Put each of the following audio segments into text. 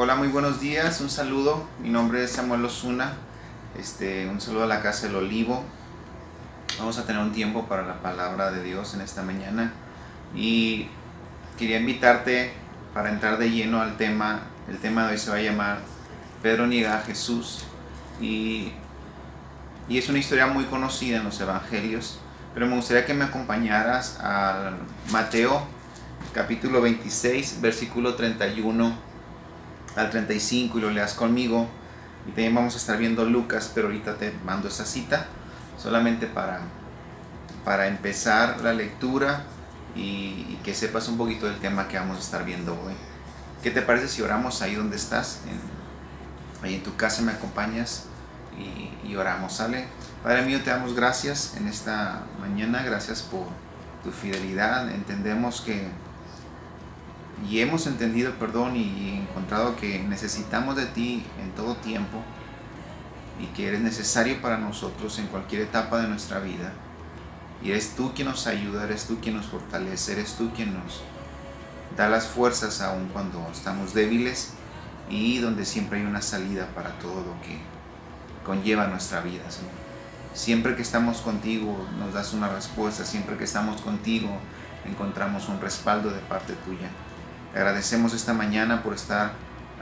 Hola, muy buenos días, un saludo, mi nombre es Samuel Osuna, un saludo a la Casa del Olivo. Vamos a tener un tiempo para la palabra de Dios en esta mañana y quería invitarte para entrar de lleno al tema. El tema de hoy se va a llamar Pedro niega a Jesús y, y es una historia muy conocida en los evangelios, pero me gustaría que me acompañaras a Mateo capítulo 26, versículo 31 al 35 y lo leas conmigo. Y también vamos a estar viendo Lucas, pero ahorita te mando esa cita solamente para empezar la lectura y que sepas un poquito del tema que vamos a estar viendo hoy. ¿Qué te parece si oramos ahí donde estás? Ahí en tu casa me acompañas y oramos, ¿sale? Padre mío, te damos gracias en esta mañana, gracias por tu fidelidad. Entendemos que y hemos entendido, y encontrado que necesitamos de ti en todo tiempo y que eres necesario para nosotros en cualquier etapa de nuestra vida. Y eres tú quien nos ayuda, eres tú quien nos fortalece, eres tú quien nos da las fuerzas aun cuando estamos débiles y donde siempre hay una salida para todo lo que conlleva nuestra vida, Señor. Siempre que estamos contigo nos das una respuesta, siempre que estamos contigo encontramos un respaldo de parte tuya. Te agradecemos esta mañana por estar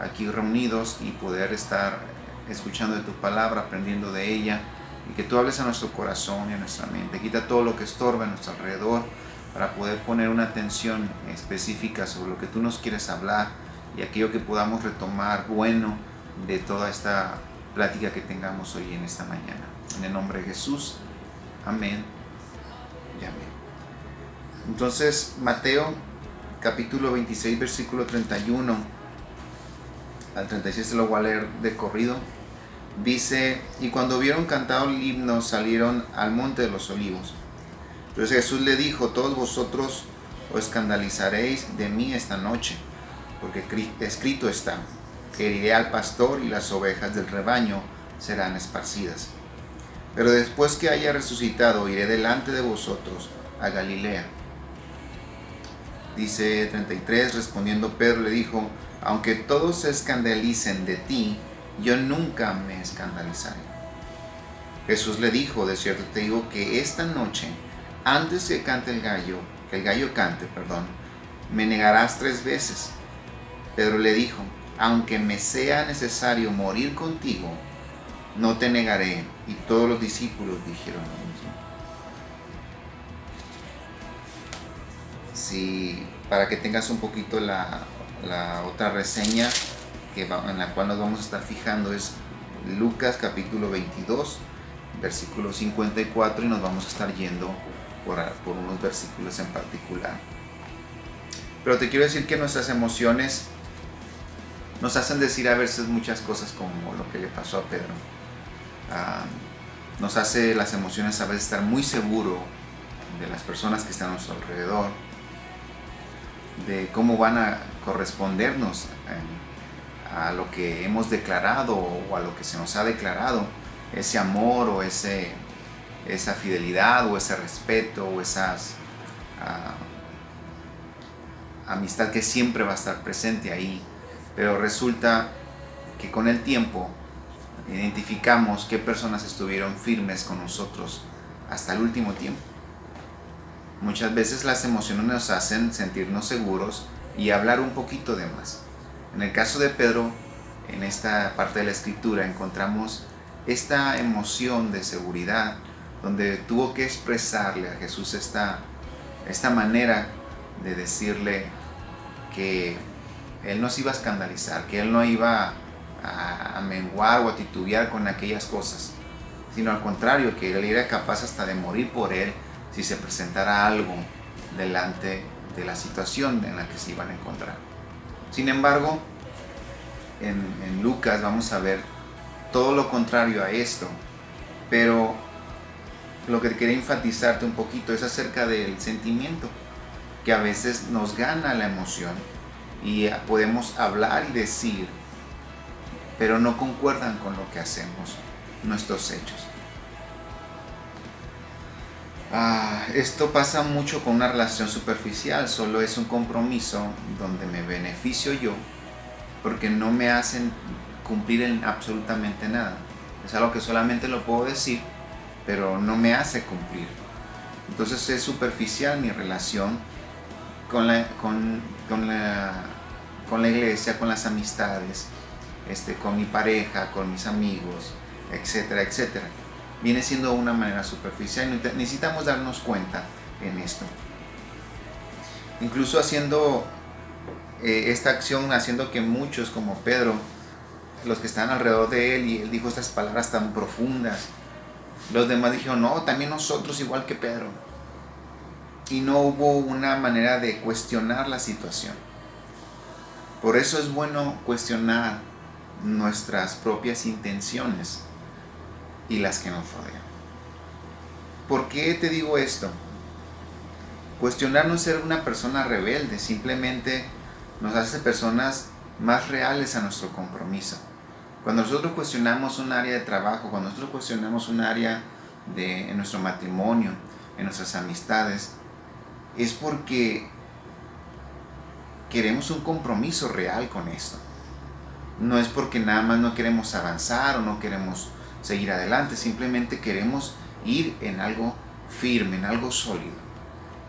aquí reunidos y poder estar escuchando de tu palabra, aprendiendo de ella y que tú hables a nuestro corazón y a nuestra mente. Quita todo lo que estorba a nuestro alrededor para poder poner una atención específica sobre lo que tú nos quieres hablar y aquello que podamos retomar bueno de toda esta plática que tengamos hoy en esta mañana. En el nombre de Jesús, amén y amén. Entonces, Mateo capítulo 26, versículo 31 al 36, se lo voy a leer de corrido. Dice: y cuando hubieron cantado el himno, salieron al monte de los olivos. Entonces Jesús le dijo: todos vosotros os escandalizaréis de mí esta noche, porque escrito está: heriré al pastor y las ovejas del rebaño serán esparcidas. Pero después que haya resucitado, iré delante de vosotros a Galilea. Dice 33, respondiendo Pedro le dijo: aunque todos se escandalicen de ti, yo nunca me escandalizaré. Jesús le dijo: de cierto te digo que esta noche, antes que el gallo cante, me negarás 3 veces. Pedro le dijo: aunque me sea necesario morir contigo, no te negaré. Y todos los discípulos dijeron lo mismo. Sí, para que tengas un poquito la otra reseña en la cual nos vamos a estar fijando es Lucas capítulo 22, versículo 54, y nos vamos a estar yendo por unos versículos en particular. Pero te quiero decir que nuestras emociones nos hacen decir a veces muchas cosas, como lo que le pasó a Pedro. Nos hace las emociones a veces estar muy seguro de las personas que están a nuestro alrededor, de cómo van a correspondernos a lo que hemos declarado o a lo que se nos ha declarado, ese amor o esa fidelidad o ese respeto o esas amistad que siempre va a estar presente ahí. Pero resulta que con el tiempo identificamos qué personas estuvieron firmes con nosotros hasta el último tiempo. Muchas veces las emociones nos hacen sentirnos seguros y hablar un poquito de más. En el caso de Pedro, en esta parte de la escritura encontramos esta emoción de seguridad, donde tuvo que expresarle a Jesús esta manera de decirle que él no se iba a escandalizar, que él no iba a menguar o a titubear con aquellas cosas, sino al contrario, que él era capaz hasta de morir por él si se presentara algo delante de la situación en la que se iban a encontrar. Sin embargo, en Lucas vamos a ver todo lo contrario a esto, pero lo que quería enfatizarte un poquito es acerca del sentimiento, que a veces nos gana la emoción y podemos hablar y decir, pero no concuerdan con lo que hacemos, nuestros hechos. Esto pasa mucho con una relación superficial, solo es un compromiso donde me beneficio yo porque no me hacen cumplir en absolutamente nada. Es algo que solamente lo puedo decir, pero no me hace cumplir. Entonces es superficial mi relación con la iglesia, con las amistades, con mi pareja, con mis amigos, etcétera, etcétera. Viene siendo una manera superficial y necesitamos darnos cuenta en esto. Incluso haciendo esta acción, haciendo que muchos como Pedro, los que están alrededor de él, y él dijo estas palabras tan profundas, los demás dijeron, no, también nosotros igual que Pedro. Y no hubo una manera de cuestionar la situación. Por eso es bueno cuestionar nuestras propias intenciones y las que nos rodean. ¿Por qué te digo esto? Cuestionar no es ser una persona rebelde, simplemente nos hace personas más reales a nuestro compromiso. Cuando nosotros cuestionamos un área de trabajo, cuando nosotros cuestionamos un área en nuestro matrimonio, en nuestras amistades, es porque queremos un compromiso real con esto. No es porque nada más no queremos avanzar o no queremos seguir adelante, simplemente queremos ir en algo firme, en algo sólido,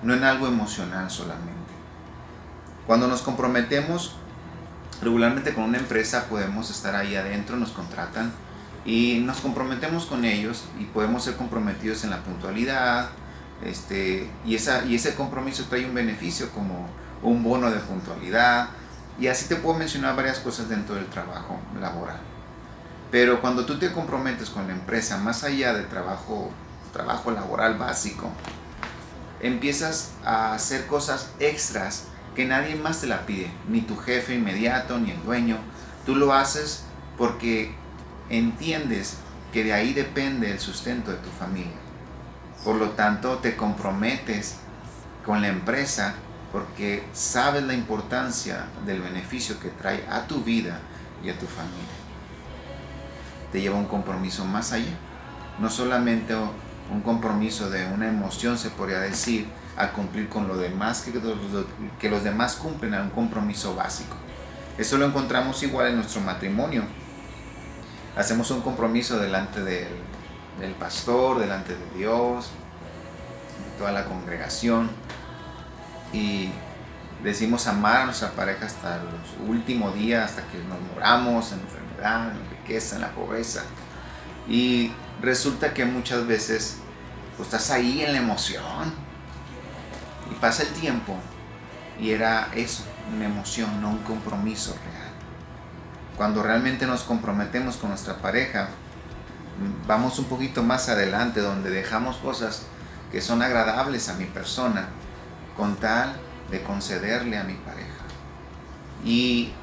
no en algo emocional solamente. Cuando nos comprometemos regularmente con una empresa, podemos estar ahí adentro, nos contratan y nos comprometemos con ellos y podemos ser comprometidos en la puntualidad, y ese compromiso trae un beneficio como un bono de puntualidad, y así te puedo mencionar varias cosas dentro del trabajo laboral. Pero cuando tú te comprometes con la empresa, más allá de trabajo laboral básico, empiezas a hacer cosas extras que nadie más te la pide, ni tu jefe inmediato, ni el dueño. Tú lo haces porque entiendes que de ahí depende el sustento de tu familia. Por lo tanto, te comprometes con la empresa porque sabes la importancia del beneficio que trae a tu vida y a tu familia. Te lleva un compromiso más allá, no solamente un compromiso de una emoción, se podría decir, a cumplir con lo demás que los demás cumplen, a un compromiso básico. Eso lo encontramos igual en nuestro matrimonio. Hacemos un compromiso delante del pastor, delante de Dios, de toda la congregación, y decimos amar a nuestra pareja hasta los últimos días, hasta que nos moramos, en enfermedad, en riqueza, en la pobreza. Y resulta que muchas veces pues, estás ahí en la emoción y pasa el tiempo y era eso, una emoción, no un compromiso real. Cuando realmente nos comprometemos con nuestra pareja, vamos un poquito más adelante, donde dejamos cosas que son agradables a mi persona con tal de concederle a mi pareja. Y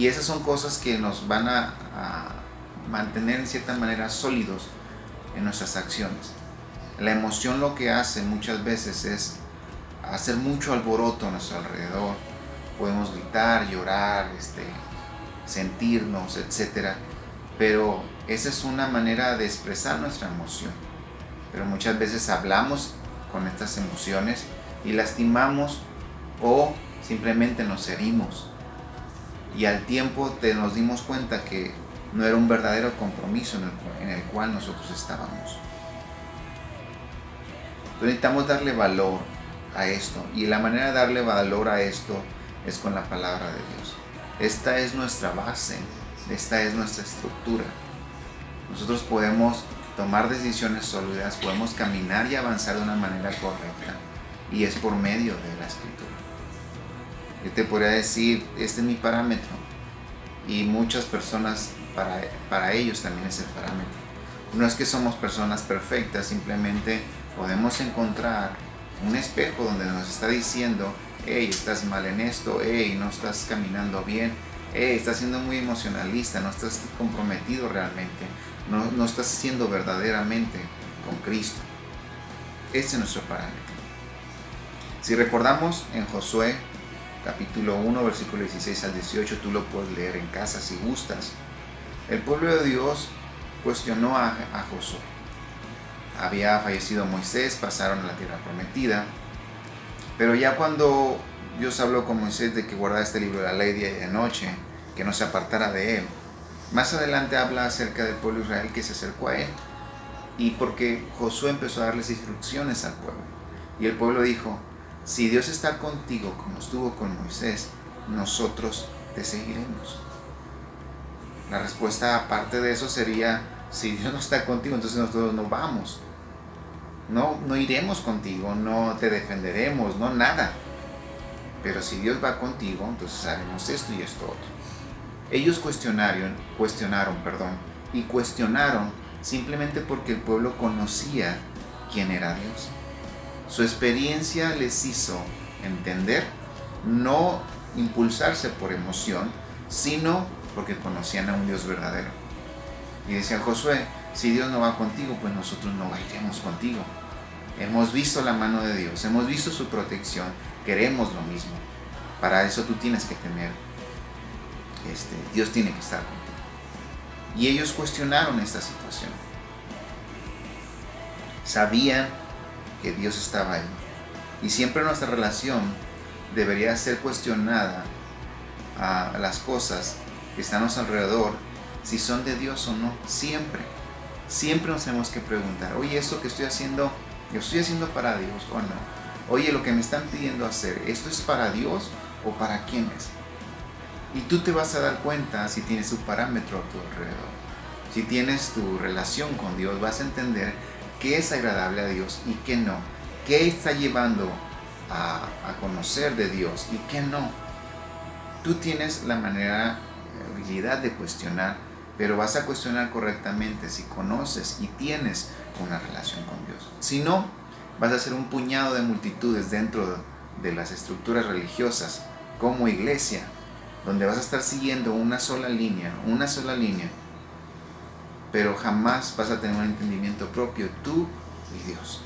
esas son cosas que nos van a mantener en cierta manera sólidos en nuestras acciones. La emoción lo que hace muchas veces es hacer mucho alboroto a nuestro alrededor. Podemos gritar, llorar, sentirnos, etc. Pero esa es una manera de expresar nuestra emoción. Pero muchas veces hablamos con estas emociones y lastimamos o simplemente nos herimos. Y al tiempo nos dimos cuenta que no era un verdadero compromiso en el cual nosotros estábamos. Entonces necesitamos darle valor a esto, y la manera de darle valor a esto es con la palabra de Dios. Esta es nuestra base, esta es nuestra estructura. Nosotros podemos tomar decisiones sólidas, podemos caminar y avanzar de una manera correcta, y es por medio de la Escritura. Yo te podría decir, este es mi parámetro, y muchas personas, para ellos también es el parámetro. No es que somos personas perfectas, simplemente podemos encontrar un espejo donde nos está diciendo, hey, estás mal en esto, hey, no estás caminando bien, hey, estás siendo muy emocionalista, no estás comprometido realmente, no estás siendo verdaderamente con Cristo. Este es nuestro parámetro. Si recordamos en Josué capítulo 1, versículo 16 al 18, tú lo puedes leer en casa si gustas. El pueblo de Dios cuestionó a Josué. Había fallecido Moisés, pasaron a la tierra prometida, pero ya cuando Dios habló con Moisés de que guardara este libro de la ley día y de noche, que no se apartara de él. Más adelante habla acerca del pueblo de Israel que se acercó a él, y porque Josué empezó a darles instrucciones al pueblo. Y el pueblo dijo: si Dios está contigo como estuvo con Moisés, nosotros te seguiremos. La respuesta aparte de eso sería: si Dios no está contigo, entonces nosotros no vamos. No iremos contigo, no te defenderemos, no nada. Pero si Dios va contigo, entonces haremos esto y esto otro. Ellos cuestionaron simplemente porque el pueblo conocía quién era Dios. Su experiencia les hizo entender, no impulsarse por emoción, sino porque conocían a un Dios verdadero. Y decía Josué: si Dios no va contigo, pues nosotros no iremos contigo. Hemos visto la mano de Dios, hemos visto su protección, queremos lo mismo. Para eso tú tienes que tener, Dios tiene que estar contigo. Y ellos cuestionaron esta situación. Sabían que Dios estaba ahí. Y siempre nuestra relación debería ser cuestionada a las cosas que están a nuestro alrededor, si son de Dios o no. Siempre nos tenemos que preguntar: oye, esto que estoy haciendo, ¿lo estoy haciendo para Dios o no? Oye, lo que me están pidiendo hacer, ¿esto es para Dios o para quién es? Y tú te vas a dar cuenta si tienes tu parámetro a tu alrededor. Si tienes tu relación con Dios, vas a entender qué es agradable a Dios y qué no. Qué está llevando a conocer de Dios y qué no. Tú tienes la habilidad de cuestionar, pero vas a cuestionar correctamente si conoces y tienes una relación con Dios. Si no, vas a ser un puñado de multitudes dentro de las estructuras religiosas como iglesia, donde vas a estar siguiendo una sola línea, pero jamás vas a tener un entendimiento propio, tú y Dios.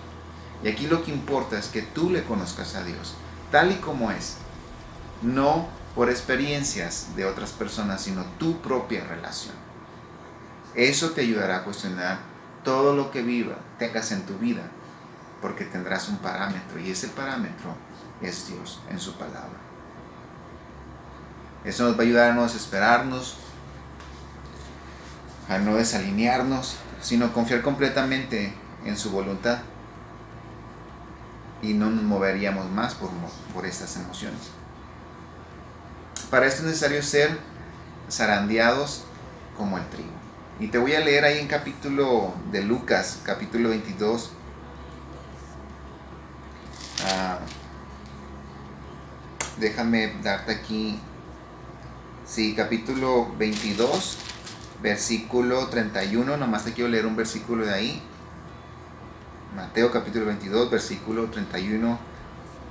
Y aquí lo que importa es que tú le conozcas a Dios tal y como es, no por experiencias de otras personas, sino tu propia relación. Eso te ayudará a cuestionar todo lo que tengas en tu vida, porque tendrás un parámetro, y ese parámetro es Dios en su palabra. Eso nos va a ayudar a no desesperarnos, a no desalinearnos, sino confiar completamente en su voluntad, y no nos moveríamos más por estas emociones. Para esto es necesario ser zarandeados como el trigo. Y te voy a leer ahí en capítulo de Lucas, capítulo 22. Déjame darte aquí. Sí, capítulo 22, versículo 31. Nomás te quiero leer un versículo de ahí. Mateo capítulo 22, versículo 31.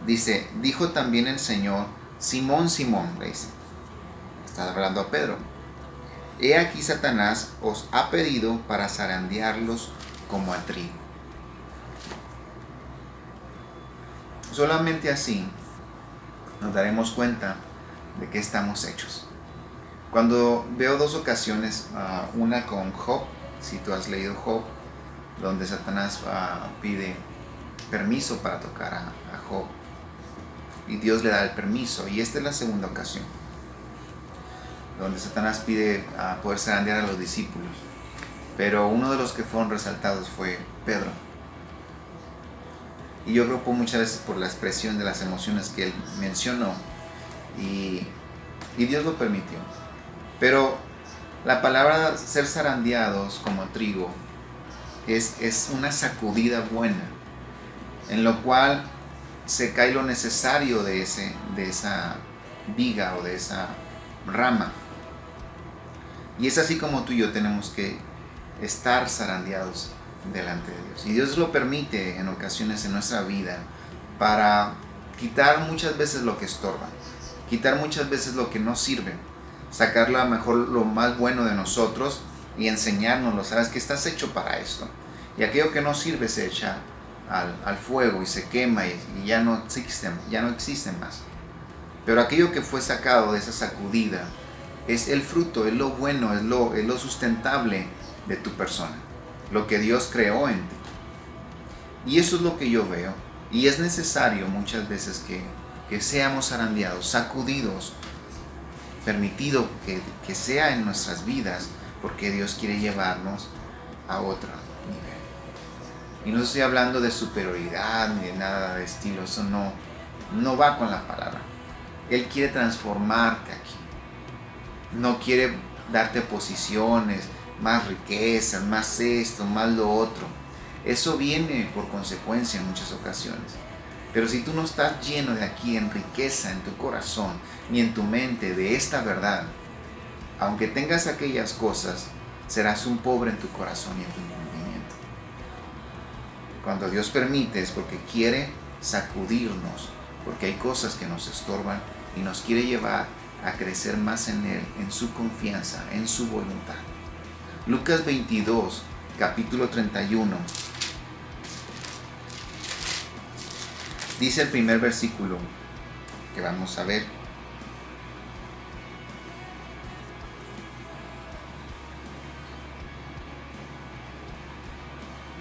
Dice: dijo también el Señor: Simón, Simón, le dice, está hablando a Pedro, he aquí Satanás os ha pedido para zarandearlos como a trigo. Solamente así nos daremos cuenta de qué estamos hechos. Cuando veo dos ocasiones, una con Job, si tú has leído Job, donde Satanás pide permiso para tocar a Job, y Dios le da el permiso, y esta es la segunda ocasión, donde Satanás pide poder zarandear a los discípulos, pero uno de los que fueron resaltados fue Pedro. Y yo creo que muchas veces por la expresión de las emociones que él mencionó, y Dios lo permitió. Pero la palabra ser zarandeados como trigo es una sacudida buena, en lo cual se cae lo necesario de esa viga o de esa rama. Y es así como tú y yo tenemos que estar zarandeados delante de Dios. Y Dios lo permite en ocasiones en nuestra vida para quitar muchas veces lo que estorba, quitar muchas veces lo que no sirve, sacar a lo mejor lo más bueno de nosotros y enseñárnoslo. Sabes que estás hecho para esto, y aquello que no sirve se echa al fuego y se quema y ya no existe más. Pero aquello que fue sacado de esa sacudida es el fruto, es lo bueno, es lo sustentable de tu persona, lo que Dios creó en ti. Y eso es lo que yo veo. Y es necesario muchas veces que que seamos zarandeados, sacudidos, permitido que sea en nuestras vidas, porque Dios quiere llevarnos a otro nivel. Y no estoy hablando de superioridad ni de nada de estilo, eso no va con la palabra. Él quiere transformarte aquí. No quiere darte posiciones, más riquezas, más esto, más lo otro. Eso viene por consecuencia en muchas ocasiones. Pero si tú no estás lleno de aquí en riqueza en tu corazón ni en tu mente de esta verdad, aunque tengas aquellas cosas, serás un pobre en tu corazón y en tu entendimiento. Cuando Dios permite es porque quiere sacudirnos, porque hay cosas que nos estorban y nos quiere llevar a crecer más en Él, en su confianza, en su voluntad. Lucas 22, capítulo 31. Dice el primer versículo que vamos a ver.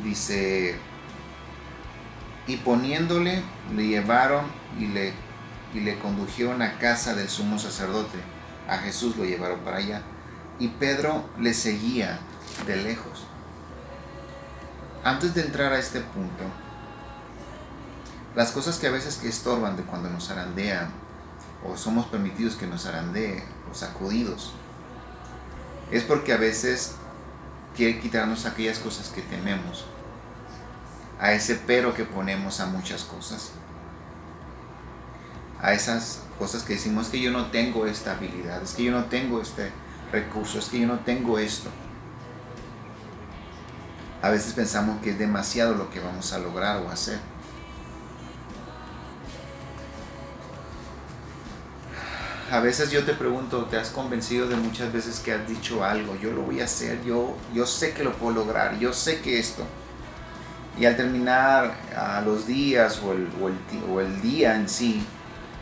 Dice, y poniéndole, le llevaron y le condujeron a casa del sumo sacerdote. A Jesús lo llevaron para allá. Y Pedro le seguía de lejos. Antes de entrar a este punto, las cosas que a veces que estorban de cuando nos zarandean, o somos permitidos que nos zarandeen, o sacudidos, es porque a veces quiere quitarnos aquellas cosas que tememos, a ese pero que ponemos a muchas cosas, a esas cosas que decimos, es que yo no tengo esta habilidad, es que yo no tengo este recurso, es que yo no tengo esto. A veces pensamos que es demasiado lo que vamos a lograr o hacer. A veces yo te pregunto, ¿te has convencido de muchas veces que has dicho algo? Yo lo voy a hacer, yo sé que lo puedo lograr, yo sé que esto. Y al terminar a los días o el día en sí,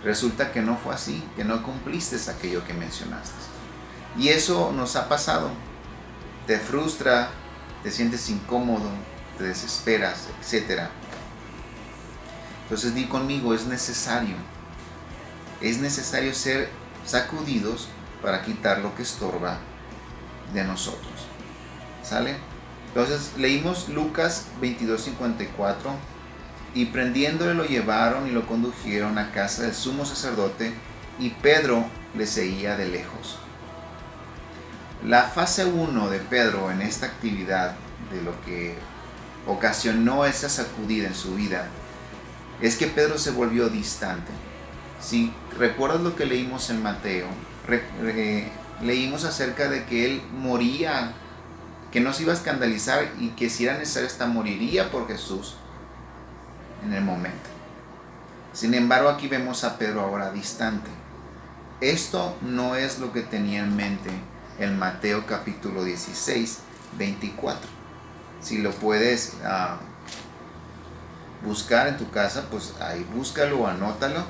resulta que no fue así, que no cumpliste aquello que mencionaste. Y eso nos ha pasado. Te frustra, te sientes incómodo, te desesperas, etc. Entonces di conmigo, es necesario ser sacudidos para quitar lo que estorba de nosotros. ¿Sale? Entonces leímos Lucas 22:54, y prendiéndole lo llevaron y lo condujeron a casa del sumo sacerdote, y Pedro le seguía de lejos. La fase 1 de Pedro en esta actividad, de lo que ocasionó esa sacudida en su vida, es que Pedro se volvió distante. Si recuerdas lo que leímos en Mateo, leímos acerca de que él moría, que no se iba a escandalizar y que si era necesario hasta moriría por Jesús en el momento. Sin embargo, aquí vemos a Pedro ahora distante. Esto no es lo que tenía en mente en Mateo capítulo 16, 24. Si lo puedes buscar en tu casa, pues ahí búscalo o anótalo.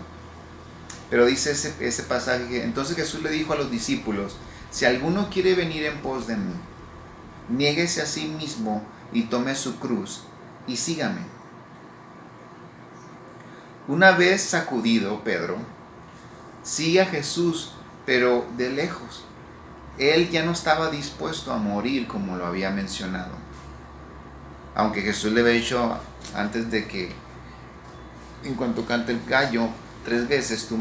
Pero dice ese pasaje que entonces Jesús le dijo a los discípulos, si alguno quiere venir en pos de mí, niéguese a sí mismo y tome su cruz y sígame. Una vez sacudido Pedro, sigue a Jesús, pero de lejos. Él ya no estaba dispuesto a morir como lo había mencionado. Aunque Jesús le había dicho antes de que en cuanto cante el gallo 3 veces tú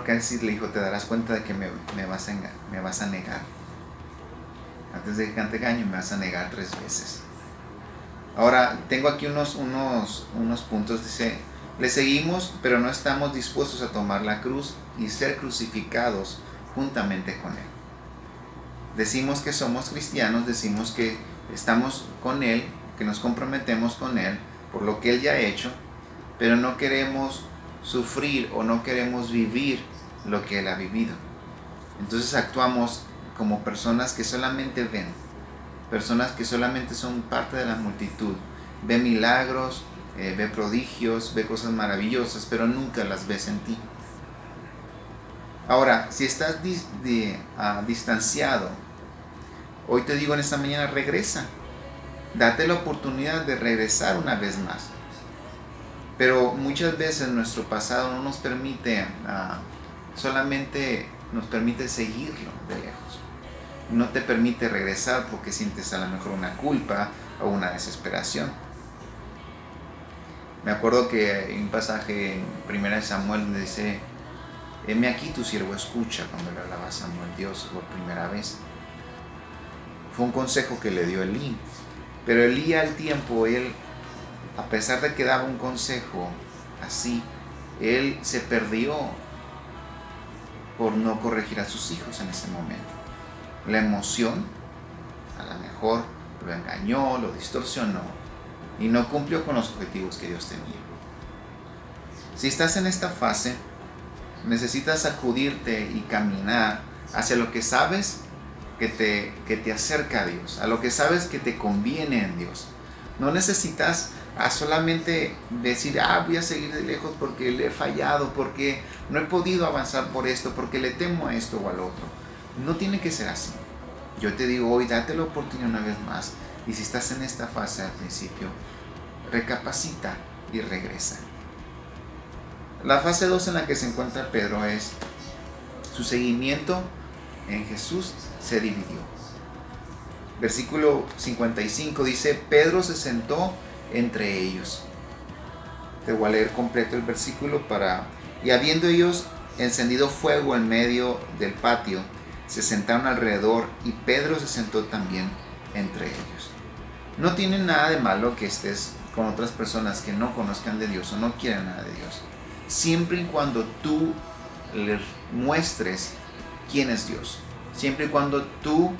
casi le dijo, te darás cuenta de que me vas a negar. Antes de que cante el gallo me vas a negar 3 veces. Ahora tengo aquí unos puntos. Dice, le seguimos, pero no estamos dispuestos a tomar la cruz y ser crucificados juntamente con Él. Decimos que somos cristianos, decimos que estamos con Él, que nos comprometemos con Él por lo que Él ya ha hecho, pero no queremos sufrir o no queremos vivir lo que Él ha vivido. Entonces actuamos como personas que solamente ven, personas que solamente son parte de la multitud, ve milagros, ve prodigios, ve cosas maravillosas, pero nunca las ves en ti. Ahora, si estás distanciado, hoy te digo en esta mañana, regresa. Date la oportunidad de regresar una vez más. Pero muchas veces nuestro pasado no nos permite, solamente nos permite seguirlo de lejos. No te permite regresar porque sientes a lo mejor una culpa o una desesperación. Me acuerdo que hay un pasaje en 1 Samuel donde dice: heme aquí tu siervo escucha, cuando le hablaba a Samuel Dios por primera vez. Fue un consejo que le dio Elí. Pero Elí al tiempo, él, a pesar de que daba un consejo así, él se perdió por no corregir a sus hijos en ese momento. La emoción, a lo mejor, lo engañó, lo distorsionó y no cumplió con los objetivos que Dios tenía. Si estás en esta fase, necesitas sacudirte y caminar hacia lo que sabes que te acerca a Dios, a lo que sabes que te conviene en Dios. No necesitas solamente decir: voy a seguir de lejos porque le he fallado, porque no he podido avanzar por esto, porque le temo a esto o al otro. No tiene que ser así. Yo te digo hoy, date la oportunidad una vez más, y si estás en esta fase al principio, recapacita y regresa. La fase 2 en la que se encuentra Pedro es su seguimiento en Jesús se dividió. Versículo 55 dice: Pedro se sentó entre ellos. Te voy a leer completo el versículo y habiendo ellos encendido fuego en medio del patio, se sentaron alrededor y Pedro se sentó también entre ellos. No tiene nada de malo que estés con otras personas que no conozcan de Dios o no quieran nada de Dios, siempre y cuando tú les muestres quién es Dios, siempre y cuando tú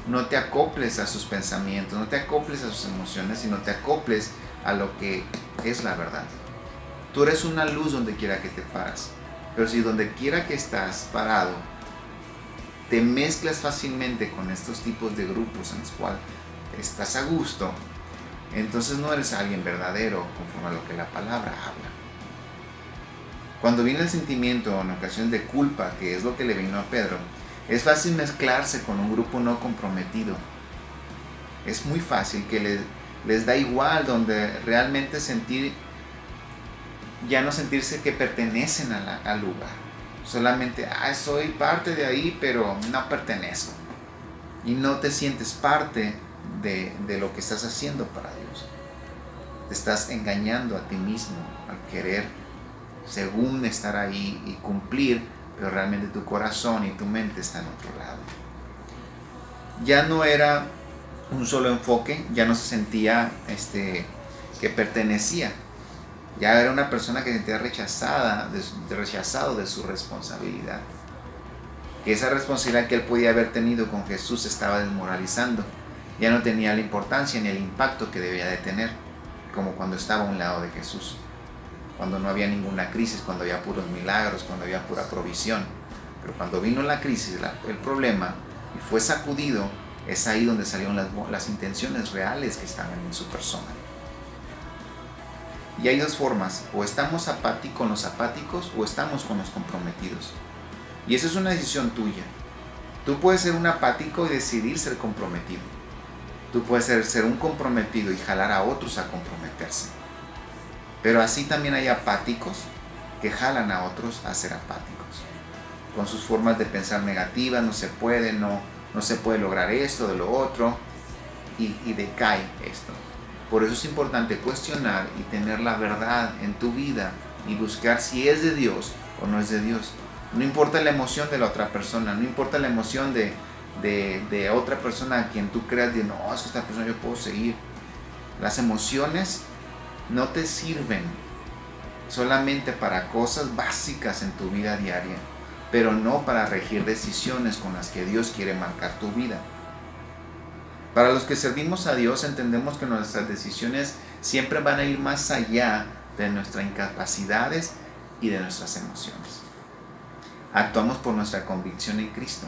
no te acoples a sus pensamientos, no te acoples a sus emociones, sino te acoples a lo que es la verdad. Tú eres una luz donde quiera que te paras, pero si donde quiera que estás parado te mezclas fácilmente con estos tipos de grupos en los cuales estás a gusto, entonces no eres alguien verdadero conforme a lo que la palabra habla. Cuando viene el sentimiento en ocasión de culpa, que es lo que le vino a Pedro, es fácil mezclarse con un grupo no comprometido. Es muy fácil que les da igual, donde realmente ya no sentirse que pertenecen al lugar. Solamente, soy parte de ahí, pero no pertenezco. Y no te sientes parte de lo que estás haciendo para Dios. Te estás engañando a ti mismo al querer, según estar ahí y cumplir, pero realmente tu corazón y tu mente están en otro lado. Ya no era un solo enfoque, ya no se sentía que pertenecía. Ya era una persona que se sentía rechazado de su responsabilidad. Que esa responsabilidad que él podía haber tenido con Jesús estaba desmoralizando. Ya no tenía la importancia ni el impacto que debía de tener, como cuando estaba a un lado de Jesús. Cuando no había ninguna crisis, cuando había puros milagros, cuando había pura provisión. Pero cuando vino la crisis, el problema, y fue sacudido, es ahí donde salieron las intenciones reales que estaban en su persona. Y hay dos formas: o estamos con los apáticos o estamos con los comprometidos. Y esa es una decisión tuya. Tú puedes ser un apático y decidir ser comprometido. Tú puedes ser un comprometido y jalar a otros a comprometerse. Pero así también hay apáticos que jalan a otros a ser apáticos. Con sus formas de pensar negativas: no se puede, no se puede lograr esto, de lo otro, y decae esto. Por eso es importante cuestionar y tener la verdad en tu vida y buscar si es de Dios o no es de Dios. No importa la emoción de la otra persona, no importa la emoción de otra persona a quien tú creas de: no, es que esta persona yo puedo seguir. Las emociones no te sirven solamente para cosas básicas en tu vida diaria, pero no para regir decisiones con las que Dios quiere marcar tu vida. Para los que servimos a Dios, entendemos que nuestras decisiones siempre van a ir más allá de nuestras incapacidades y de nuestras emociones. Actuamos por nuestra convicción en Cristo.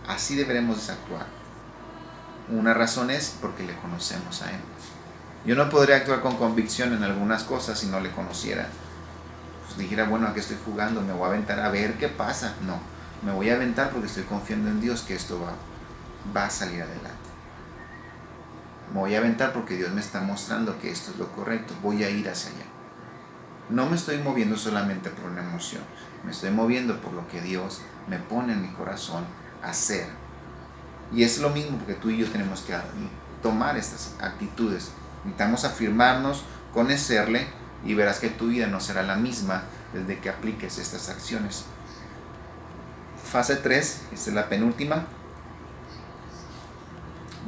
Así deberemos actuar. Una razón es porque le conocemos a Él. Yo no podría actuar con convicción en algunas cosas si no le conociera. Pues dijera: bueno, ¿a qué estoy jugando? Me voy a aventar a ver qué pasa. No, me voy a aventar porque estoy confiando en Dios que esto va a salir adelante. Me voy a aventar porque Dios me está mostrando que esto es lo correcto. Voy a ir hacia allá. No me estoy moviendo solamente por una emoción. Me estoy moviendo por lo que Dios me pone en mi corazón a hacer. Y es lo mismo porque tú y yo tenemos que tomar estas actitudes. Necesitamos afirmarnos, conocerle, y verás que tu vida no será la misma desde que apliques estas acciones. Fase 3, esta es la penúltima.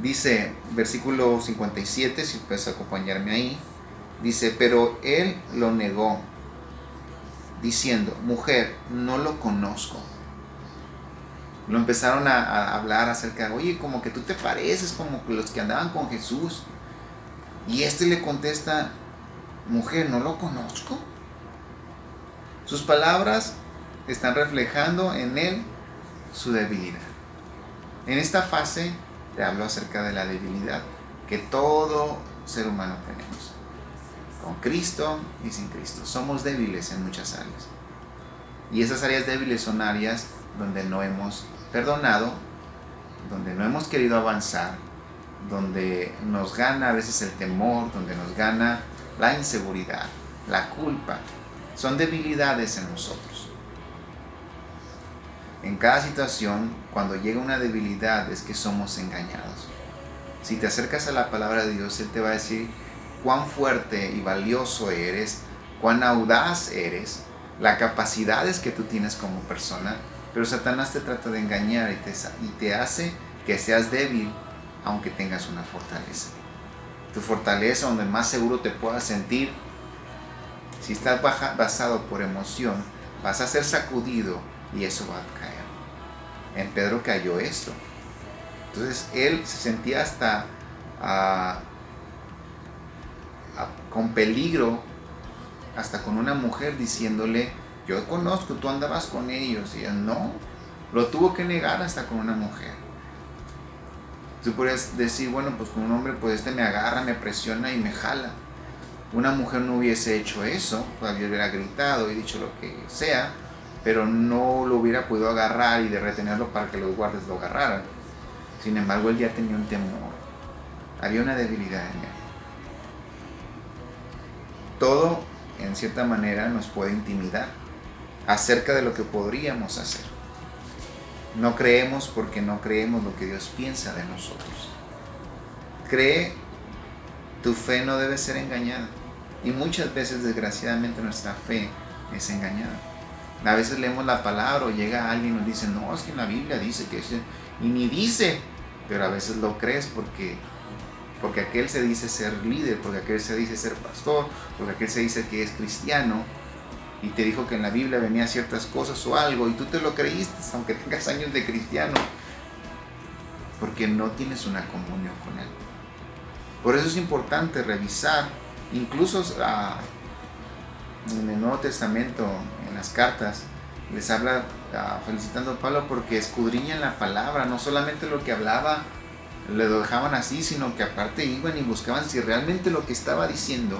Dice, versículo 57, si puedes acompañarme ahí. Dice, pero él lo negó, diciendo, mujer, no lo conozco. Lo empezaron a hablar acerca de, oye, como que tú te pareces como los que andaban con Jesús. Y le contesta, mujer, no lo conozco. Sus palabras están reflejando en él su debilidad. En esta fase te hablo acerca de la debilidad que todo ser humano tenemos. Con Cristo y sin Cristo. Somos débiles en muchas áreas. Y esas áreas débiles son áreas donde no hemos perdonado, donde no hemos querido avanzar, donde nos gana a veces el temor, donde nos gana la inseguridad, la culpa. Son debilidades en nosotros. En cada situación, cuando llega una debilidad, es que somos engañados. Si te acercas a la palabra de Dios, Él te va a decir cuán fuerte y valioso eres, cuán audaz eres, las capacidades que tú tienes como persona, pero Satanás te trata de engañar y te hace que seas débil, aunque tengas una fortaleza. Tu fortaleza, donde más seguro te puedas sentir, si estás basado por emoción, vas a ser sacudido y eso va a caer. En Pedro cayó esto. Entonces él se sentía hasta con peligro, hasta con una mujer diciéndole, yo conozco, tú andabas con ellos. Y él no, lo tuvo que negar hasta con una mujer. Tú podrías decir, bueno, pues con un hombre, pues me agarra, me presiona y me jala. Una mujer no hubiese hecho eso, todavía hubiera gritado y dicho lo que sea, pero no lo hubiera podido agarrar y de retenerlo para que los guardias lo agarraran. Sin embargo, él ya tenía un temor. Había una debilidad en él. Todo, en cierta manera, nos puede intimidar acerca de lo que podríamos hacer. No creemos porque no creemos lo que Dios piensa de nosotros. Tu fe no debe ser engañada. Y muchas veces, desgraciadamente, nuestra fe es engañada. A veces leemos la palabra o llega alguien y nos dice, no, es que en la Biblia dice que eso, y ni dice, pero a veces lo crees porque aquel se dice ser líder, porque aquel se dice ser pastor, porque aquel se dice que es cristiano y te dijo que en la Biblia venía ciertas cosas o algo y tú te lo creíste aunque tengas años de cristiano, porque no tienes una comunión con él. Por eso es importante revisar, incluso en el Nuevo Testamento, en las cartas, les habla felicitando a Pablo porque escudriñan la palabra, no solamente lo que hablaba le dejaban así, sino que aparte iban y buscaban si realmente lo que estaba diciendo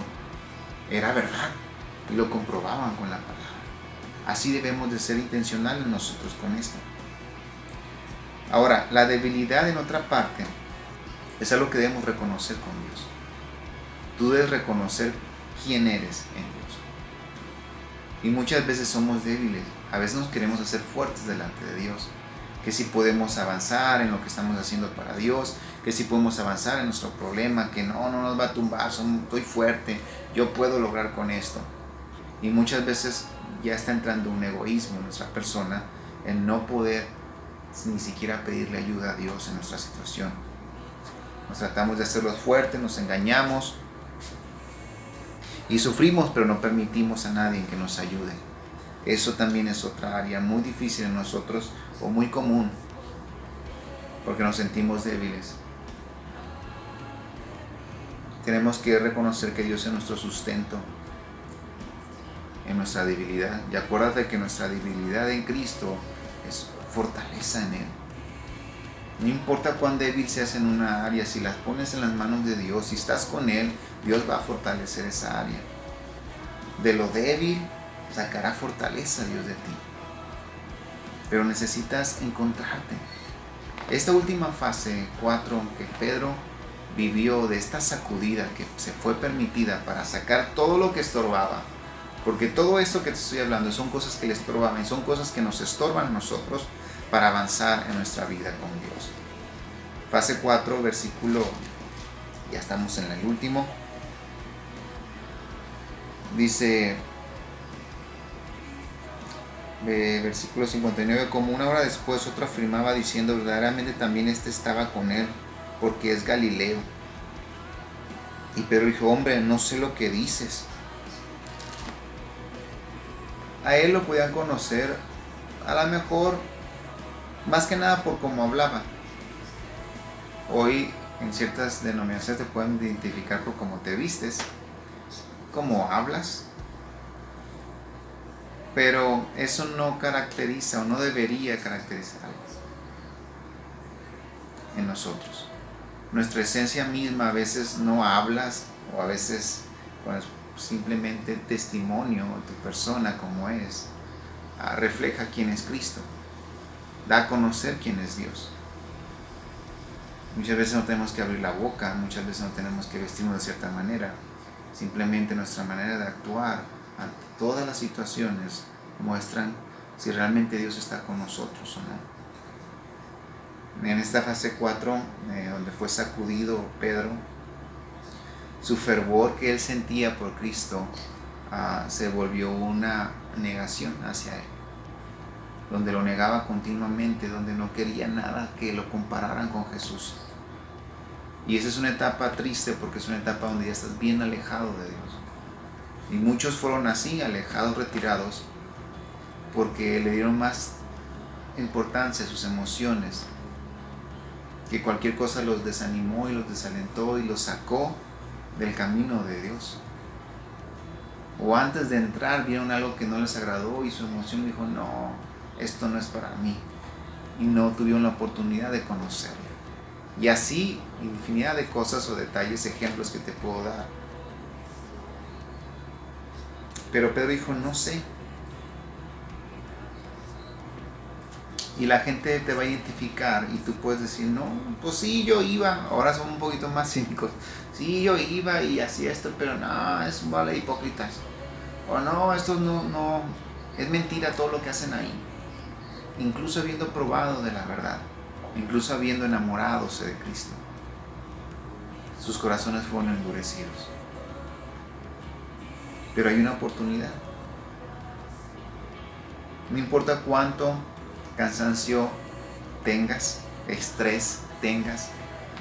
era verdad y lo comprobaban con la palabra. Así debemos de ser intencionales nosotros con esto. Ahora, la debilidad en otra parte es algo que debemos reconocer con Dios. Tú debes reconocer quién eres en Dios. Y muchas veces somos débiles. A veces nos queremos hacer fuertes delante de Dios. Que si podemos avanzar en lo que estamos haciendo para Dios, que si podemos avanzar en nuestro problema, que no nos va a tumbar, estoy fuerte, yo puedo lograr con esto. Y muchas veces ya está entrando un egoísmo en nuestra persona, en no poder ni siquiera pedirle ayuda a Dios en nuestra situación. Nos tratamos de hacerlos fuertes, nos engañamos y sufrimos, pero no permitimos a nadie que nos ayude. Eso también es otra área muy difícil en nosotros o muy común, porque nos sentimos débiles. Tenemos que reconocer que Dios es nuestro sustento en nuestra debilidad. Y acuérdate que nuestra debilidad en Cristo es fortaleza en Él. No importa cuán débil seas en una área, si las pones en las manos de Dios, si estás con Él, Dios va a fortalecer esa área. De lo débil sacará fortaleza Dios de ti. Pero necesitas encontrarte. Esta última fase 4 que Pedro vivió, de esta sacudida que se fue permitida para sacar todo lo que estorbaba, porque todo esto que te estoy hablando son cosas que le estorbaban y son cosas que nos estorban a nosotros para avanzar en nuestra vida con Dios. Fase 4, versículo, ya estamos en el último, dice, versículo 59, como una hora después otro afirmaba diciendo, verdaderamente también estaba con él, porque es Galileo. Y Pedro dijo, hombre, no sé lo que dices. A él lo podían conocer, a lo mejor, más que nada por cómo hablaba. Hoy en ciertas denominaciones te pueden identificar por cómo te vistes, cómo hablas. Pero eso no caracteriza o no debería caracterizar en nosotros. Nuestra esencia misma a veces no hablas, o a veces simplemente el testimonio de tu persona como es, refleja quién es Cristo, da a conocer quién es Dios. Muchas veces no tenemos que abrir la boca, muchas veces no tenemos que vestirnos de cierta manera, simplemente nuestra manera de actuar ante todas las situaciones muestran si realmente Dios está con nosotros o no. En esta fase 4, donde fue sacudido Pedro, su fervor que él sentía por Cristo se volvió una negación hacia él, donde lo negaba continuamente, donde no quería nada que lo compararan con Jesús. Y esa es una etapa triste, porque es una etapa donde ya estás bien alejado de Dios. Y muchos fueron así, alejados, retirados, porque le dieron más importancia a sus emociones, que cualquier cosa los desanimó y los desalentó y los sacó del camino de Dios. O antes de entrar vieron algo que no les agradó y su emoción dijo, no, esto no es para mí, y no tuvieron la oportunidad de conocerlo. Y así infinidad de cosas o detalles, ejemplos que te puedo dar. Pero Pedro dijo, no sé. Y la gente te va a identificar y tú puedes decir, no, pues sí, yo iba. Ahora son un poquito más cínicos. Sí, yo iba y hacía esto, pero no, es un vale de hipócritas. O no, esto no, es mentira todo lo que hacen ahí. Incluso habiendo probado de la verdad, incluso habiendo enamoradose de Cristo, sus corazones fueron endurecidos. Pero hay una oportunidad. No importa cuánto cansancio tengas, estrés tengas,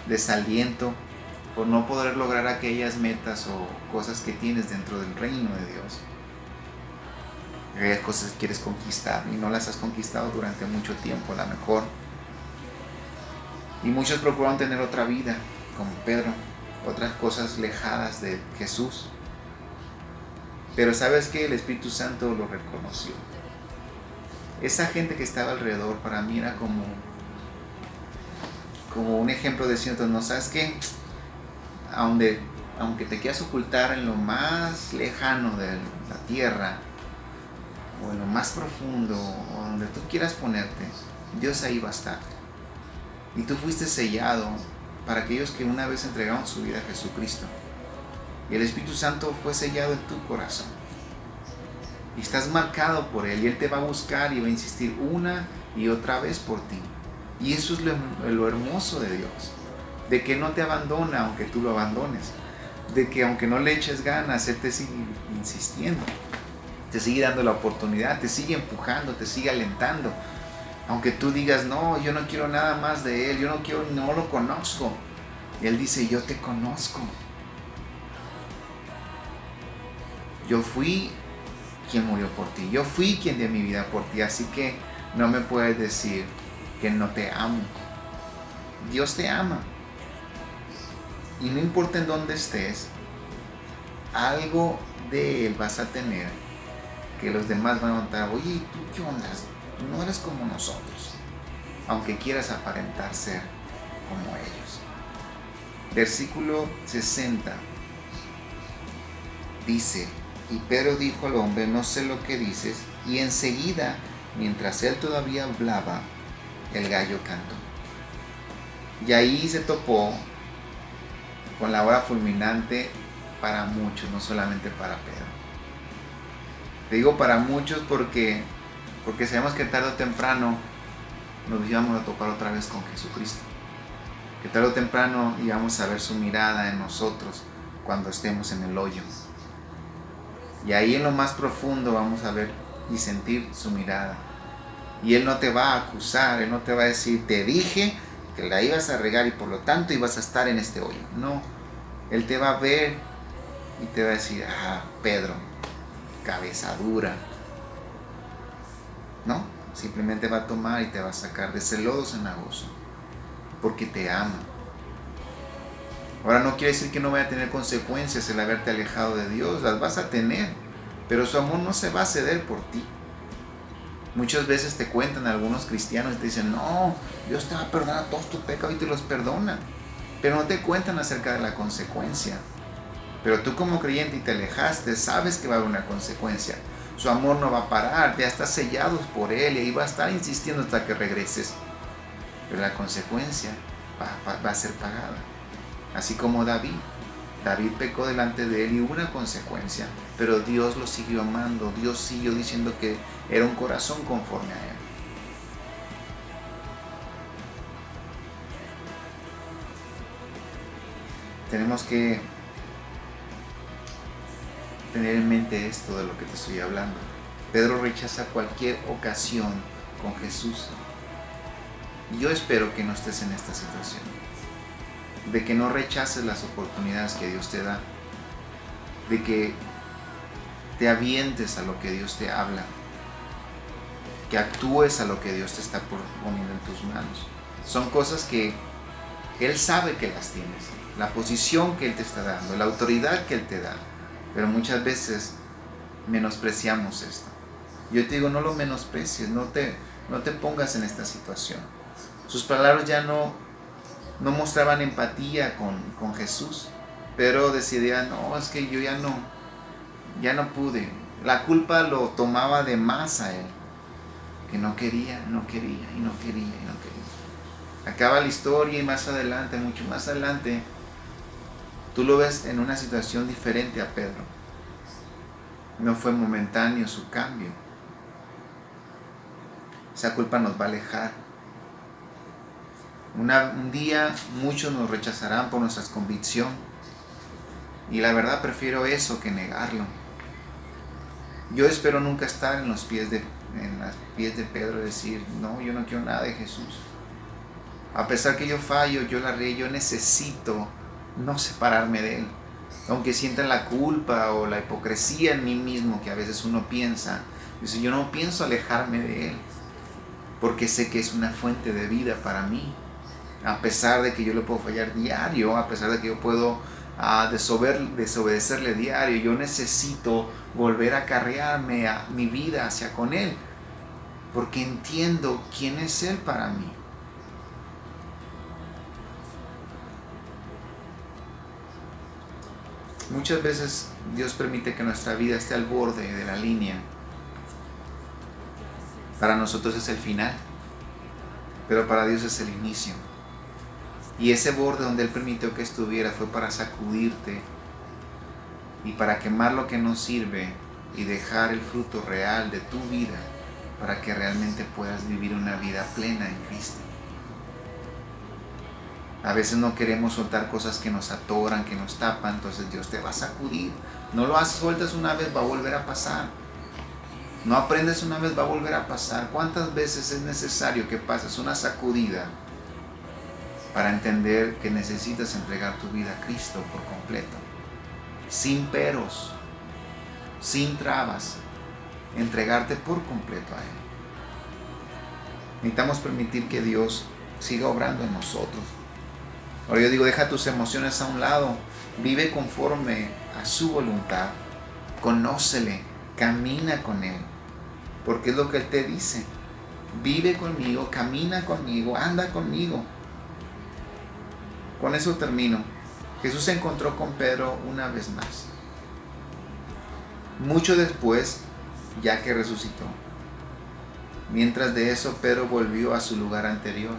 desaliento por no poder lograr aquellas metas o cosas que tienes dentro del reino de Dios. Aquellas cosas que quieres conquistar y no las has conquistado durante mucho tiempo, a lo mejor. Y muchos procuraron tener otra vida, como Pedro, otras cosas lejanas de Jesús. Pero ¿sabes qué? El Espíritu Santo lo reconoció. Esa gente que estaba alrededor para mí era como un ejemplo de diciendo, no, ¿sabes qué? Aunque te quieras ocultar en lo más lejano de la tierra, o en lo más profundo, o donde tú quieras ponerte, Dios ahí va a estar. Y tú fuiste sellado para aquellos que una vez entregaron su vida a Jesucristo. Y el Espíritu Santo fue sellado en tu corazón. Y estás marcado por Él, y Él te va a buscar y va a insistir una y otra vez por ti. Y eso es lo hermoso de Dios, de que no te abandona aunque tú lo abandones, de que aunque no le eches ganas, Él te sigue insistiendo, te sigue dando la oportunidad, te sigue empujando, te sigue alentando. Aunque tú digas, no, yo no quiero nada más de Él, no lo conozco. Y Él dice, yo te conozco. Yo fui quien murió por ti, yo fui quien dio mi vida por ti, así que no me puedes decir que no te amo. Dios te ama. Y no importa en dónde estés, algo de Él vas a tener que los demás van a notar, oye, ¿y tú qué onda? No eres como nosotros, aunque quieras aparentar ser como ellos. Versículo 60 dice, y Pedro dijo al hombre, no sé lo que dices, y enseguida, mientras él todavía hablaba, el gallo cantó. Y ahí se topó con la hora fulminante para muchos, no solamente para Pedro. Te digo para muchos porque sabemos que tarde o temprano nos íbamos a topar otra vez con Jesucristo. Que tarde o temprano íbamos a ver su mirada en nosotros cuando estemos en el hoyo. Y ahí en lo más profundo vamos a ver y sentir su mirada. Y Él no te va a acusar, Él no te va a decir, te dije que la ibas a regar y por lo tanto ibas a estar en este hoyo. No, Él te va a ver y te va a decir, Pedro, cabeza dura. No, simplemente va a tomar y te va a sacar de ese lodo cenagoso, porque te ama. Ahora no quiere decir que no vaya a tener consecuencias el haberte alejado de Dios, las vas a tener, pero su amor no se va a ceder por ti. Muchas veces te cuentan algunos cristianos y te dicen, no, Dios te va a perdonar todos tus pecados y te los perdona, pero no te cuentan acerca de la consecuencia. Pero tú como creyente y te alejaste, sabes que va a haber una consecuencia. Su amor no va a parar, ya estás sellados por Él y ahí va a estar insistiendo hasta que regreses. Pero la consecuencia va a ser pagada. Así como David pecó delante de Él y hubo una consecuencia, pero Dios lo siguió amando, Dios siguió diciendo que era un corazón conforme a Él. Tenemos que tener en mente esto de lo que te estoy hablando. Pedro rechaza cualquier ocasión con Jesús. Y yo espero que no estés en esta situación, de que no rechaces las oportunidades que Dios te da, de que te avientes a lo que Dios te habla, que actúes a lo que Dios te está poniendo en tus manos. Son cosas que Él sabe que las tienes, la posición que Él te está dando, la autoridad que Él te da, pero muchas veces menospreciamos esto. Yo te digo, no lo menosprecies, no te pongas en esta situación. Sus palabras ya no mostraban empatía con Jesús. Pedro decidía, no, es que yo ya no pude. La culpa lo tomaba de más a él, que no quería. Acaba la historia y más adelante, mucho más adelante, tú lo ves en una situación diferente a Pedro. No fue momentáneo su cambio. Esa culpa nos va a alejar. Un día muchos nos rechazarán por nuestra convicción. Y la verdad prefiero eso que negarlo. Yo espero nunca estar en los pies de Pedro y decir, no, yo no quiero nada de Jesús. A pesar que yo fallo, yo la regué, yo necesito no separarme de Él. Aunque sienta la culpa o la hipocresía en mí mismo que a veces uno piensa, dice, yo no pienso alejarme de Él, porque sé que es una fuente de vida para mí. A pesar de que yo le puedo fallar diario, a pesar de que yo puedo desobedecerle diario, yo necesito volver a carrearme a mi vida hacia con Él, porque entiendo quién es Él para mí. Muchas veces Dios permite que nuestra vida esté al borde de la línea. Para nosotros es el final, pero para Dios es el inicio. Y ese borde donde Él permitió que estuviera fue para sacudirte y para quemar lo que no sirve y dejar el fruto real de tu vida para que realmente puedas vivir una vida plena en Cristo. A veces no queremos soltar cosas que nos atoran, que nos tapan, entonces Dios te va a sacudir. No lo haces, sueltas una vez, va a volver a pasar. No aprendes una vez, va a volver a pasar. ¿Cuántas veces es necesario que pases una sacudida para entender que necesitas entregar tu vida a Cristo por completo? Sin peros, sin trabas, entregarte por completo a Él. Necesitamos permitir que Dios siga obrando en nosotros. Ahora yo digo, deja tus emociones a un lado, vive conforme a su voluntad, conócele, camina con Él, porque es lo que Él te dice. Vive conmigo, camina conmigo, anda conmigo. Con eso termino. Jesús se encontró con Pedro una vez más, mucho después, ya que resucitó. Mientras de eso, Pedro volvió a su lugar anterior.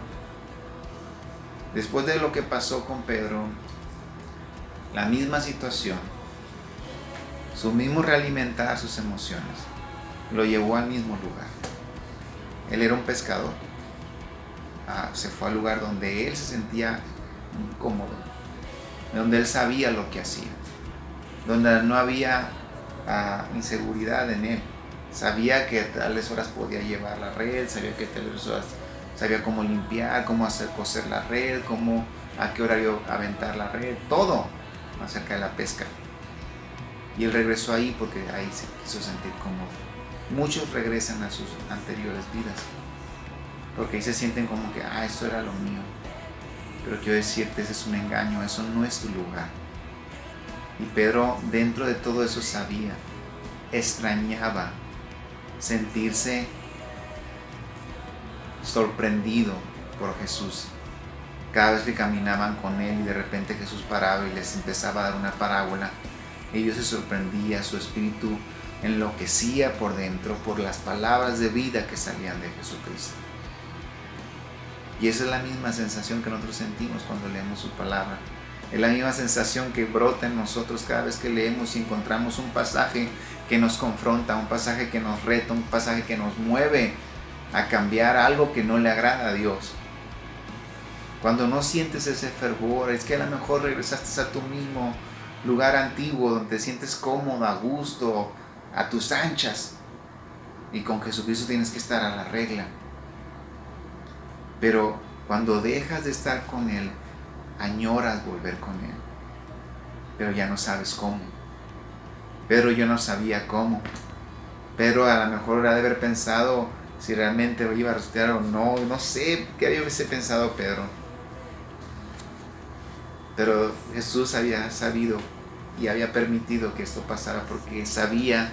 Después de lo que pasó con Pedro, la misma situación, su mismo realimentar sus emociones, lo llevó al mismo lugar. Él era un pescador. Se fue al lugar donde él se sentía incómodo, donde él sabía lo que hacía, donde no había inseguridad en él. Sabía que a tales horas podía llevar la red, sabía que a tales horas sabía cómo limpiar, cómo hacer coser la red, a qué horario aventar la red, todo acerca de la pesca. Y él regresó ahí porque ahí se quiso sentir cómodo. Muchos regresan a sus anteriores vidas porque ahí se sienten como que esto era lo mío. Pero quiero decirte, ese es un engaño, eso no es tu lugar. Y Pedro dentro de todo eso sabía, extrañaba sentirse sorprendido por Jesús. Cada vez que caminaban con él y de repente Jesús paraba y les empezaba a dar una parábola, ellos se sorprendían, su espíritu enloquecía por dentro por las palabras de vida que salían de Jesucristo. Y esa es la misma sensación que nosotros sentimos cuando leemos su palabra. Es la misma sensación que brota en nosotros cada vez que leemos y encontramos un pasaje que nos confronta, un pasaje que nos reta, un pasaje que nos mueve a cambiar algo que no le agrada a Dios. Cuando no sientes ese fervor, es que a lo mejor regresaste a tu mismo lugar antiguo donde te sientes cómodo, a gusto, a tus anchas. Y con Jesucristo tienes que estar a la regla. Pero cuando dejas de estar con Él, añoras volver con Él. Pero ya no sabes cómo. Pedro yo no sabía cómo. Pedro a lo mejor ha de haber pensado si realmente iba a resucitar o no. No sé qué hubiese pensado Pedro. Pero Jesús había sabido y había permitido que esto pasara porque sabía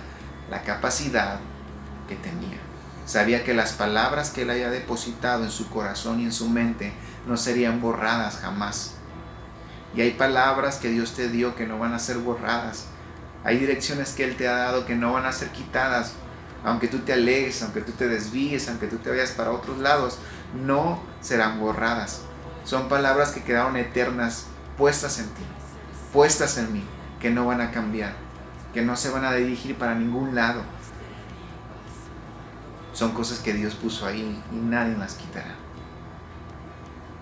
la capacidad que tenía. Sabía que las palabras que él había depositado en su corazón y en su mente no serían borradas jamás. Y hay palabras que Dios te dio que no van a ser borradas. Hay direcciones que Él te ha dado que no van a ser quitadas. Aunque tú te alejes, aunque tú te desvíes, aunque tú te vayas para otros lados, no serán borradas. Son palabras que quedaron eternas, puestas en ti, puestas en mí, que no van a cambiar, que no se van a dirigir para ningún lado. Son cosas que Dios puso ahí y nadie las quitará.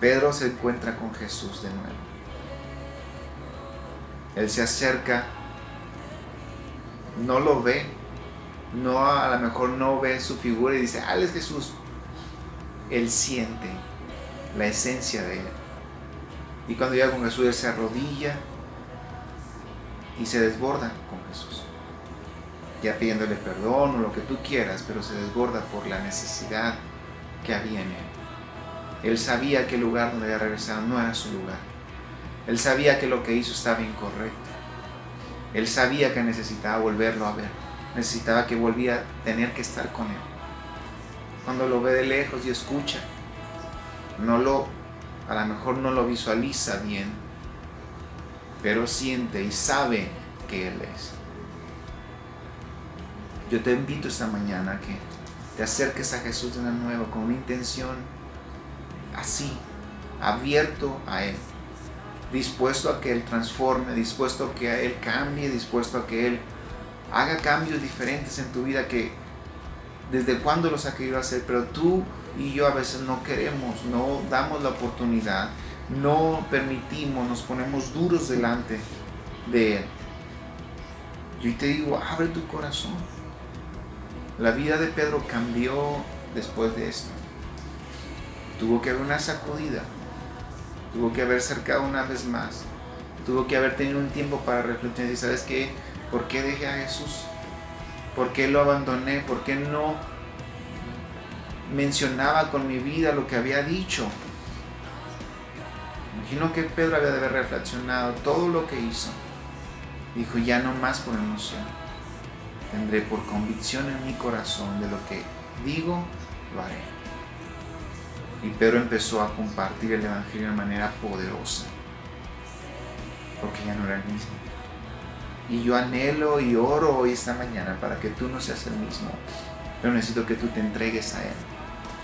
Pedro se encuentra con Jesús de nuevo. Él se acerca, no lo ve, a lo mejor no ve su figura y dice, él es Jesús. Él siente la esencia de Él. Y cuando llega con Jesús, Él se arrodilla y se desborda con Jesús. Ya pidiéndole perdón o lo que tú quieras, pero se desborda por la necesidad que había en Él. Él sabía que el lugar donde había regresado no era su lugar. Él sabía que lo que hizo estaba incorrecto. Él sabía que necesitaba volverlo a ver. Necesitaba que volviera a tener que estar con Él. Cuando lo ve de lejos y escucha, a lo mejor no lo visualiza bien, pero siente y sabe que Él es. Yo te invito esta mañana a que te acerques a Jesús de nuevo con una intención así, abierto a Él, dispuesto a que Él transforme, dispuesto a que Él cambie, dispuesto a que Él haga cambios diferentes en tu vida que desde cuándo los ha querido hacer, pero tú y yo a veces no queremos, no damos la oportunidad, no permitimos, nos ponemos duros delante de Él. Yo te digo, abre tu corazón. La vida de Pedro cambió después de esto. Tuvo que haber una sacudida, tuvo que haber cercado una vez más, tuvo que haber tenido un tiempo para reflexionar y ¿sabes qué? ¿Por qué dejé a Jesús? ¿Por qué lo abandoné? ¿Por qué no mencionaba con mi vida lo que había dicho? Imagino que Pedro había de haber reflexionado todo lo que hizo. Dijo, ya no más por emoción. Tendré por convicción en mi corazón de lo que digo, lo haré. Y Pedro empezó a compartir el Evangelio de manera poderosa, porque ya no era el mismo. Y yo anhelo y oro hoy esta mañana para que tú no seas el mismo, pero necesito que tú te entregues a Él.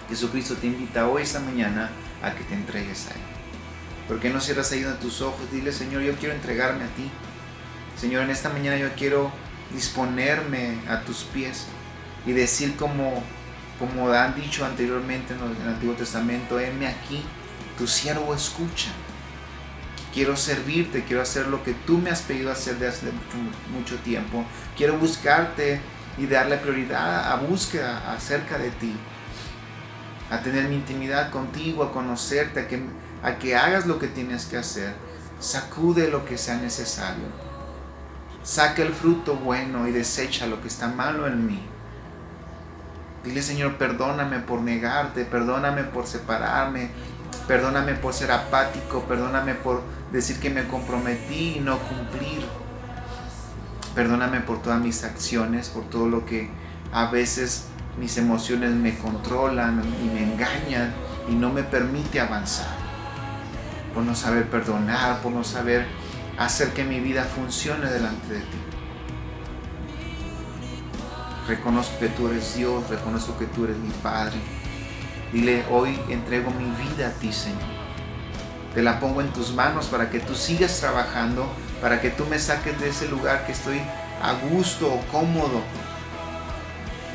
Jesucristo te invita hoy esta mañana a que te entregues a Él. ¿Por qué no cierras ahí de tus ojos? Dile, Señor, yo quiero entregarme a ti. Señor, en esta mañana yo quiero disponerme a tus pies y decir como han dicho anteriormente en el Antiguo Testamento: heme aquí, tu siervo escucha. Quiero servirte, quiero hacer lo que tú me has pedido hacer desde hace mucho tiempo. Quiero buscarte y darle prioridad a búsqueda acerca de ti, a tener mi intimidad contigo, a conocerte, a que hagas lo que tienes que hacer. Sacude lo que sea necesario. Saca el fruto bueno y desecha lo que está malo en mí. Dile, Señor, perdóname por negarte, perdóname por separarme, perdóname por ser apático, perdóname por decir que me comprometí y no cumplir. Perdóname por todas mis acciones, por todo lo que a veces mis emociones me controlan y me engañan y no me permite avanzar. Por no saber perdonar, por no saber hacer que mi vida funcione delante de ti. Reconozco que tú eres Dios, reconozco que tú eres mi Padre. Dile, hoy entrego mi vida a ti, Señor. Te la pongo en tus manos para que tú sigas trabajando, para que tú me saques de ese lugar que estoy a gusto o cómodo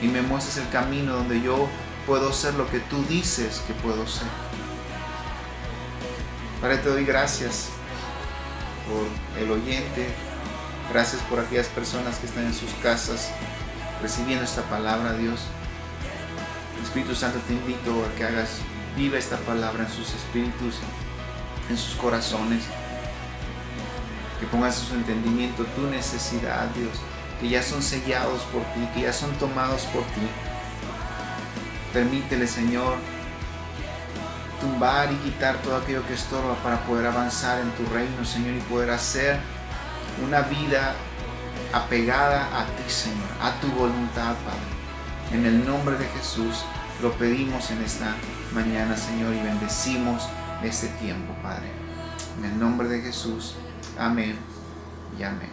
y me muestres el camino donde yo puedo ser lo que tú dices que puedo ser. Padre, te doy gracias por el oyente, gracias por aquellas personas que están en sus casas recibiendo esta palabra, Dios. Espíritu Santo, te invito a que hagas viva esta palabra en sus espíritus, en sus corazones, que pongas en su entendimiento tu necesidad, Dios, que ya son sellados por ti, que ya son tomados por ti. Permítele, Señor, tumbar y quitar todo aquello que estorba para poder avanzar en tu reino, Señor, y poder hacer una vida apegada a ti, Señor, a tu voluntad, Padre. En el nombre de Jesús lo pedimos en esta mañana, Señor, y bendecimos este tiempo, Padre. En el nombre de Jesús, amén y amén.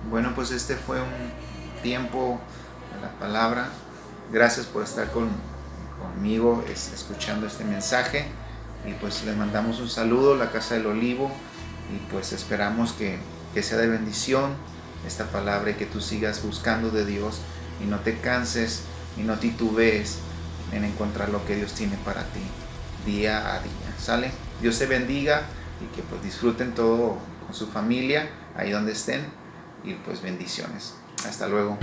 Bueno, pues este fue un tiempo de la palabra. Gracias por estar conmigo escuchando este mensaje, y pues le mandamos un saludo a la Casa del Olivo, y pues esperamos que sea de bendición esta palabra y que tú sigas buscando de Dios y no te canses y no titubees en encontrar lo que Dios tiene para ti día a día. ¿Sale? Dios te bendiga y que pues disfruten todo con su familia ahí donde estén, y pues bendiciones. Hasta luego.